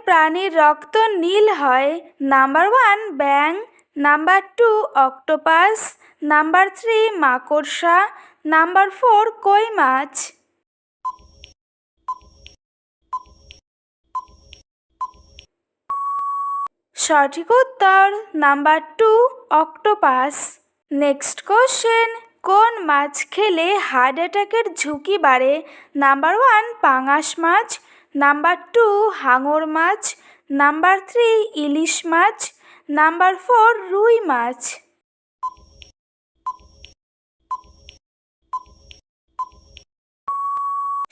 প্রাণীর রক্ত নীল হয়? নাম্বার 1 ব্যাঙ, নাম্বার 2 অক্টোপাস, নাম্বার 3 মাকড়সা, নাম্বার 4 কই মাছ। সঠিক উত্তর নাম্বার 2 অক্টোপাস। নেক্সট কোশ্চেন, কোন মাছ খেলে হার্ট অ্যাটাকের ঝুঁকি বাড়ে? নাম্বার 1 পাঙাশ মাছ, নাম্বার 2 হাঙর মাছ, নাম্বার 3 ইলিশ মাছ, নাম্বার 4 রুই মাছ।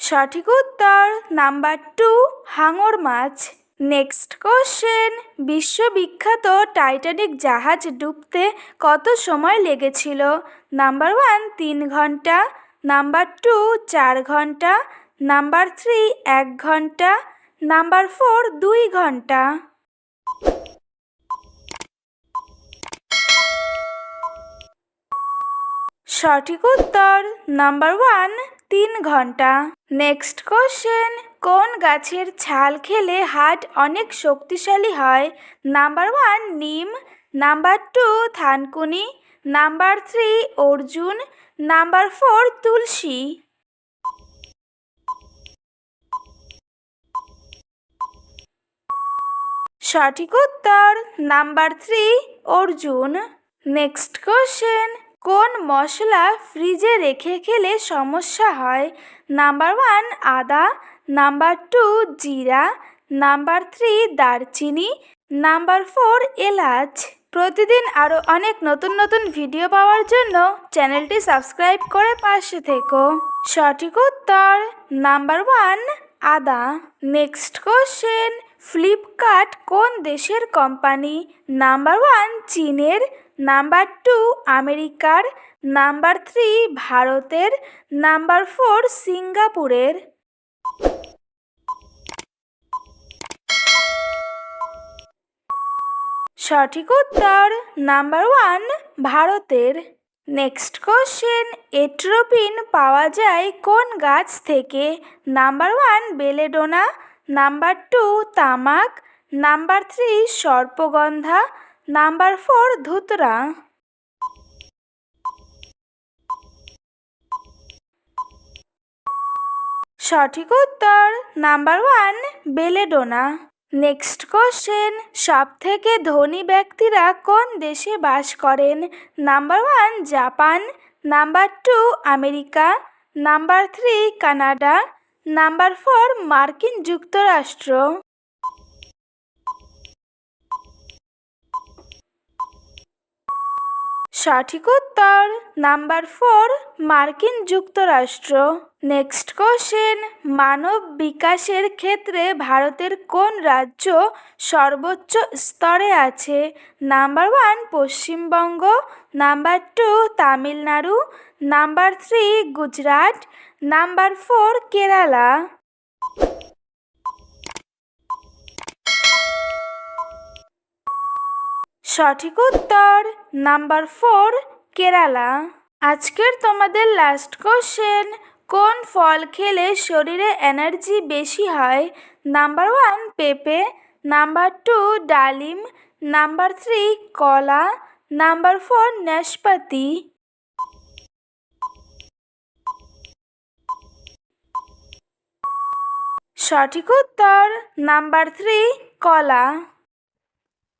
সঠিক উত্তর নাম্বার 2 হাঙর মাছ। নেক্সট কোশ্চেন, বিশ্ববিখ্যাত টাইটানিক জাহাজ ডুবতে কত সময় লেগেছিল? নাম্বার 1 3 ঘন্টা, নাম্বার 2 4 ঘন্টা, নাম্বার 3 1 ঘন্টা, নাম্বার 4 2 ঘন্টা। সঠিক উত্তর নাম্বার 1 3 ঘন্টা। নেক্সট কোশ্চেন, কোন গাছের ছাল খেলে হার্ট অনেক শক্তিশালী হয়? নাম্বার 1 নিম, নাম্বার 2 থানকুনি, নাম্বার 3 অর্জুন, নাম্বার 4 তুলসী। সঠিক উত্তর নাম্বার 3 অর্জুন। নেক্সট কোশ্চেন, কোন মশলা ফ্রিজে রেখে খেলে সমস্যা হয়? নাম্বার 1 আদা, নাম্বার 2 জিরা, নাম্বার 3 দারচিনি, নাম্বার 4 এলাচ। প্রতিদিন আরও অনেক নতুন নতুন ভিডিও পাওয়ার জন্য চ্যানেলটি সাবস্ক্রাইব করে পাশে থেকো। সঠিক উত্তর নাম্বার 1 আদা। নেক্সট কোশ্চেন, ফ্লিপকার্ট কোন দেশের কোম্পানি? নাম্বার 1 চীনের, নাম্বার 2 আমেরিকার, নাম্বার 3 ভারতের, নাম্বার 4 সিঙ্গাপুরের। সঠিক উত্তর নাম্বার 1 ভারতের। নেক্সট কোশ্চেন, এট্রোপিন পাওয়া যায় কোন গাছ থেকে? নাম্বার 1 বেলেডোনা, নাম্বার 2 তামাক, নাম্বার 3 সর্পগন্ধা, নাম্বার 4 ধুতরা। সঠিক উত্তর নাম্বার 1 বেলেডোনা। নেক্সট কোশ্চেন, সবথেকে ধনী ব্যক্তিরা কোন দেশে বাস করেন? Number 1 Japan, number 2 America, number 3 Canada, number 4 মার্কিন যুক্তরাষ্ট্র। সঠিক উত্তর নাম্বার 4 মার্কিন যুক্তরাষ্ট্র। নেক্সট কোশ্চেন, মানব বিকাশের ক্ষেত্রে ভারতের কোন রাজ্য সর্বোচ্চ স্তরে আছে? Number 1 Paschimbanga, number 2 Tamil Nadu, number 3 Gujarat, number 4 Kerala. সঠিক উত্তর নাম্বার 4 কেরালা। আজকের তোমাদের লাস্ট কোশ্চেন, কোন ফল খেলে শরীরে এনার্জি বেশি হয়? নাম্বার 1 পেঁপে, নাম্বার 2 ডালিম, নাম্বার 3 কলা, নাম্বার 4 নাশপাতি। সঠিক উত্তর নাম্বার 3 কলা।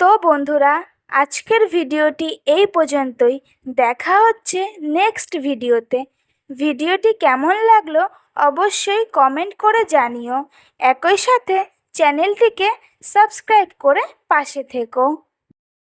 তো বন্ধুরা, আজকের ভিডিওটি এই পর্যন্তই। দেখা হচ্ছে নেক্সট ভিডিওতে। ভিডিওটি কেমন লাগলো অবশ্যই কমেন্ট করে জানিও। একই সাথে চ্যানেলটিকে সাবস্ক্রাইব করে পাশে থেকো।